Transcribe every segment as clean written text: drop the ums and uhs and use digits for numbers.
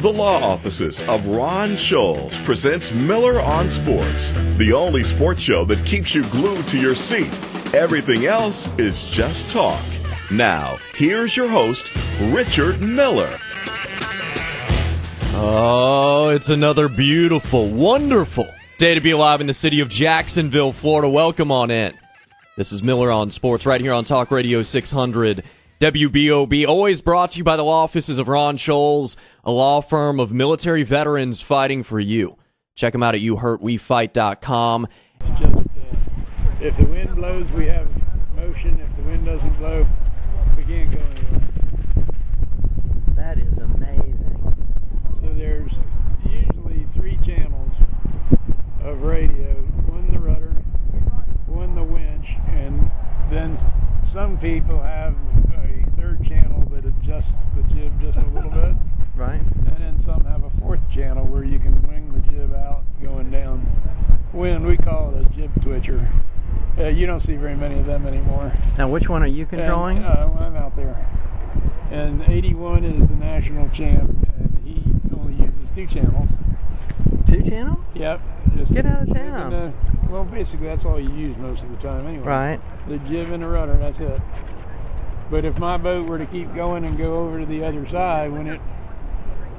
The law offices of Ron Scholes presents Miller on Sports, the only sports show that keeps you glued to your seat. Everything else is just talk. Now, here's your host, Richard Miller. Oh, it's another beautiful, wonderful day to be alive in the city of Jacksonville, Florida. Welcome on in. This is Miller on Sports right here on Talk Radio 600 WBOB. Always brought to you by the law offices of Ron Scholes, a law firm of military veterans fighting for you. Check them out at youhurtwefight.com. It's just, if the wind blows, we have motion. If the wind doesn't blow, we can't go anywhere. That is amazing. So there's usually 3 channels of radio. One the rudder, one the winch, and then some people have a 3rd channel that adjusts the jib just a little bit. Right. And then some have a 4th channel where you can wing the jib out going down. Wind, we call it a jib twitcher. You don't see very many of them anymore. Now, which one are you controlling? And, I'm out there. And 81 is the national champ, and he only uses 2 channels. 2 channels? Yep. Get out of town. Well, basically, that's all you use most of the time anyway. Right. The jib and the rudder, that's it. But if my boat were to keep going and go over to the other side, when it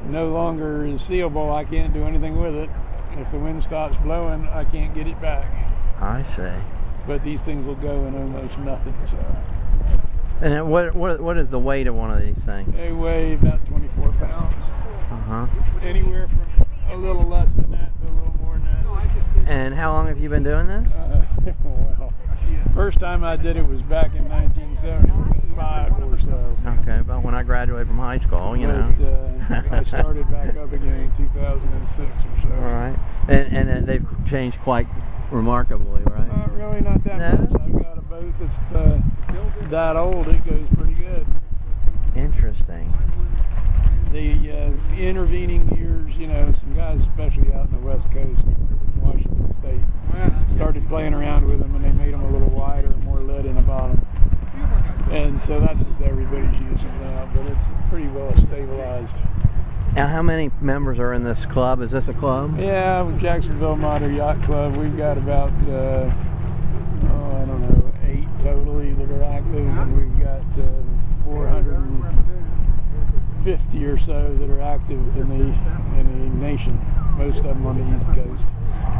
no longer is seeable, I can't do anything with it. If the wind stops blowing, I can't get it back. I see. But these things will go in almost nothing. So. And what is the weight of one of these things? They weigh about 24 pounds. Uh-huh. Anywhere from a little less than that to a little more than that. And how long have you been doing this? Well, first time I did it was back in 1975 or so. Okay, about when I graduated from high school, you know. I started back up again in 2006 or so. All right. And they've changed quite remarkably, right? Really not that much. I've got a boat that's that old. It goes pretty good. Interesting. The intervening years, you know, some guys, especially out in the West Coast, Washington State, started playing around with them, and they made them a little wider, more lead in the bottom. And so that's what everybody's using now, but it's pretty well stabilized. Now, how many members are in this club? Is this a club? Yeah, with Jacksonville Modern Yacht Club, we've got about, 8 totally that are active, and we've got 450 or so that are active in the nation, most of them on the East Coast.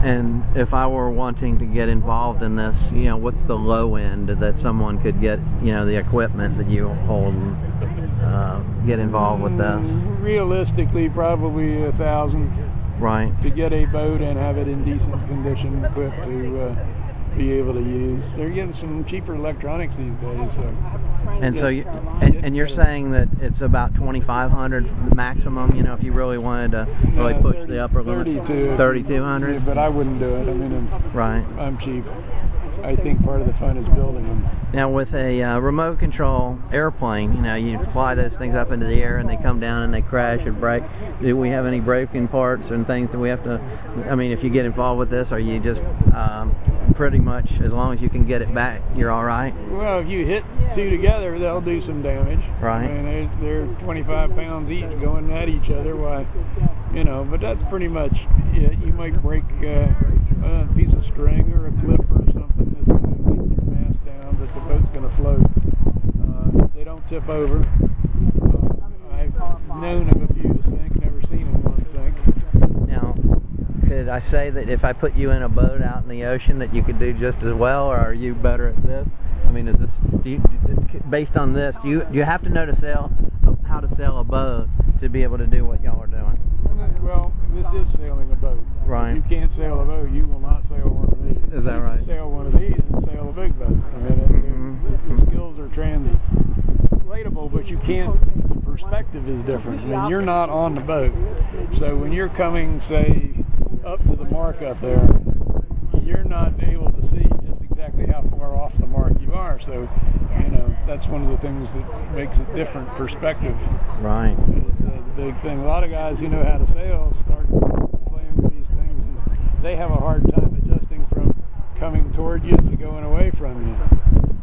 And if I were wanting to get involved in this, you know, what's the low end that someone could get, you know, the equipment that you hold and get involved with this? Realistically, probably $1,000. Right. To get a boat and have it in decent condition, equipped to be able to use. They're getting some cheaper electronics these days. So. And so, you're saying that it's about 2,500 maximum. You know, if you really wanted to really push the upper limit, 3,200. Yeah, but I wouldn't do it. I mean, I'm cheap. I think part of the fun is building them. Now, with a remote control airplane, you know, you fly those things up into the air and they come down and they crash and break. Do we have any broken parts and things that we have to? I mean, if you get involved with this, are you just pretty much, as long as you can get it back, you're all right? Well, if you hit 2 together, they'll do some damage. Right. I mean, they're 25 pounds each going at each other. Why, you know, but that's pretty much it. You might break a piece of string or a clip or something that's going to keep your mast down, but the boat's going to float. They don't tip over. I've known of a few to sink, never seen one sink. Now, could I say that if I put you in a boat out in the ocean that you could do just as well, or are you better at this? I mean, is this based on this? Do you have to know how to sail a boat to be able to do what y'all are doing? Well, this is sailing a boat. Right. If you can't sail a boat, you will not sail one of these. Is that right? You can sail one of these and sail a big boat. I mean, the skills are translatable, but you can't. The perspective is different. I mean, you're not on the boat, so when you're coming, say, up to the mark up there, you're not able to see just exactly how far off the mark you are. So, you know, that's one of the things that makes it different perspective. Right. It's the big thing. A lot of guys who know how to sail start playing with these things, and they have a hard time adjusting from coming toward you to going away from you.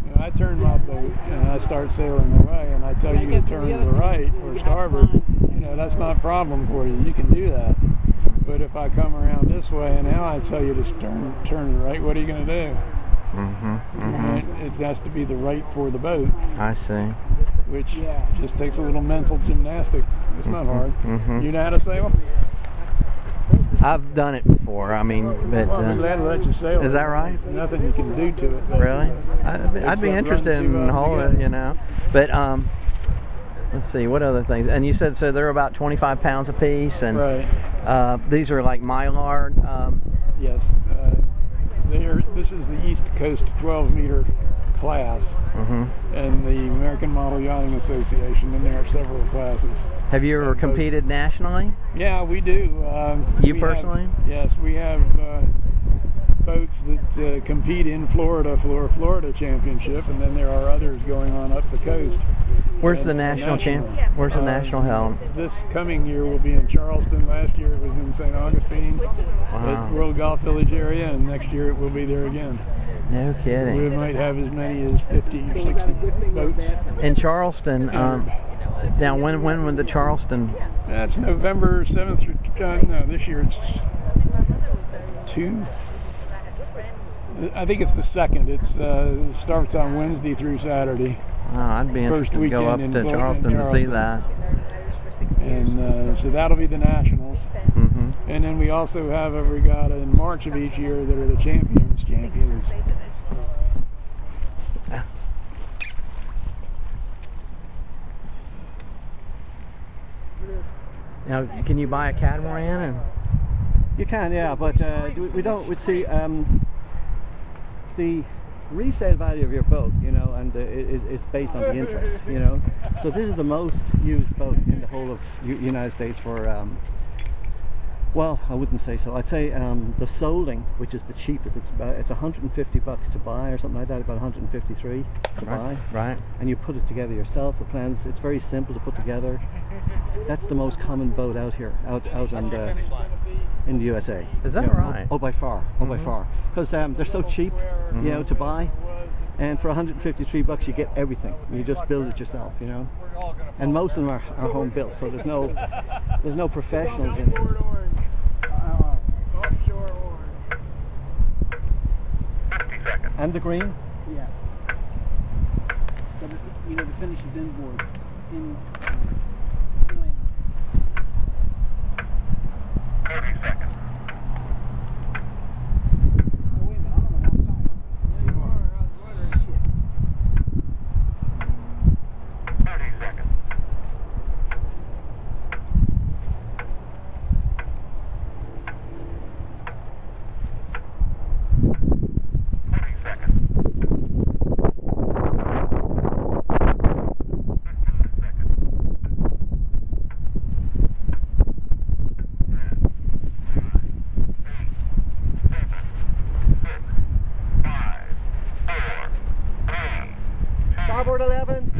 You know, I turn my boat and I start sailing away, and I tell you to turn to the right or starboard, you that's not a problem for you. You can do that. But if I come around this way and now I tell you to turn right, what are you going to do? Right? It has to be the right for the boat. I see. Which just takes a little mental gymnastic. It's not hard. You know how to sail? I've done it before. I mean, but I'll be glad to let you sail. Is that right? There's nothing you can do to it. Really? I'd be interested in hauling it, But let's see, what other things? And you said so they're about 25 pounds a piece, and right. These are like Mylar. Yes. This is the East Coast 12-meter class, and the American Model Yachting Association, and there are several classes. Have you ever competed nationally? Yeah, we do. You personally? Yes, we have boats that compete in Florida for Florida Championship, and then there are others going on up the coast. Where's the national champ? Where's the national held? This coming year will be in Charleston. Last year it was in St. Augustine, at World Golf Village area, and next year it will be there again. No kidding. We might have as many as 50 or 60 boats. In Charleston, now when would the Charleston? That's November 7th through, no, this year it's 2. I think it's the 2nd. It starts on Wednesday through Saturday. Oh, I'd be interested to go up to Charleston to see that. And so that'll be the nationals. And then we also have a regatta in March of each year that are the champions. Now, can you buy a catamaran? And you can, yeah, but we don't. We see the resale value of your boat, and is based on the interest, So this is the most used boat in the whole of United States for. Well, I wouldn't say so. I'd say the Soling, which is the cheapest, it's $150 to buy or something like that, about 153 to buy. Right. And you put it together yourself. The plans, it's very simple to put together. That's the most common boat out here, out in the USA. Is that right? Oh, by far, by far. Because they're so cheap, to buy. And for $153, you get everything. You just build it yourself, And most of them are home built, so there's no professionals in it. And the green? Yeah. But the finish is inboard. In 30 seconds. Oh, wait a minute. I'm on the wrong side. Yeah, you are. I was wondering. Shit. 30 seconds. Starboard 11.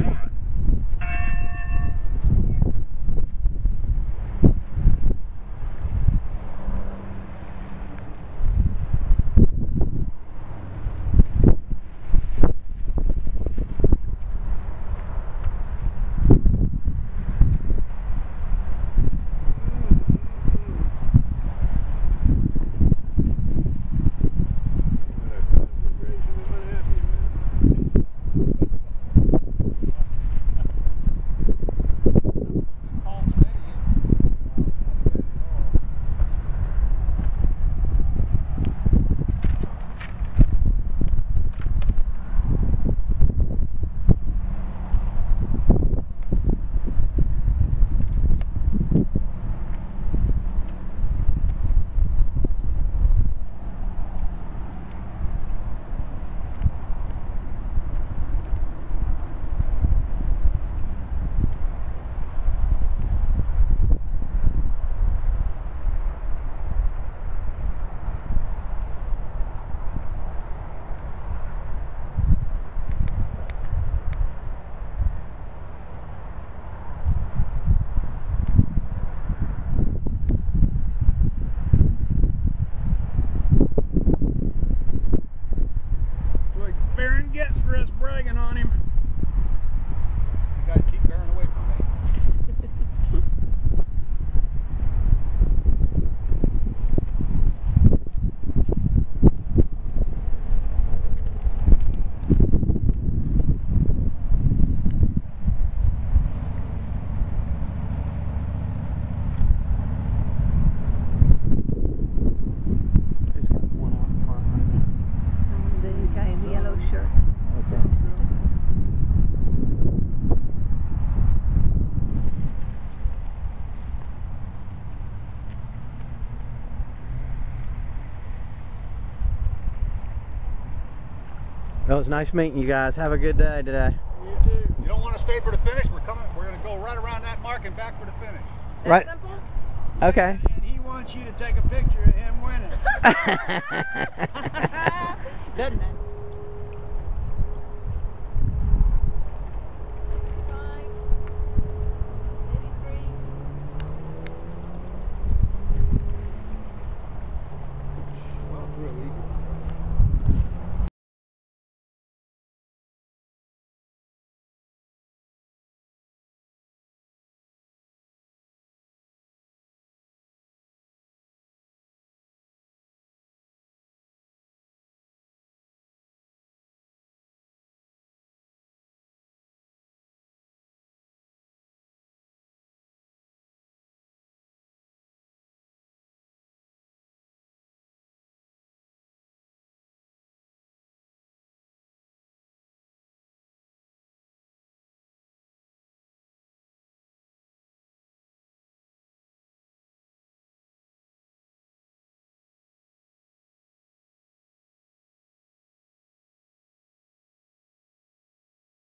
Well, it's nice meeting you guys. Have a good day today. You too. You don't want to stay for the finish? We're going to go right around that mark and back for the finish. Right. Okay. And he wants you to take a picture of him winning. Doesn't it?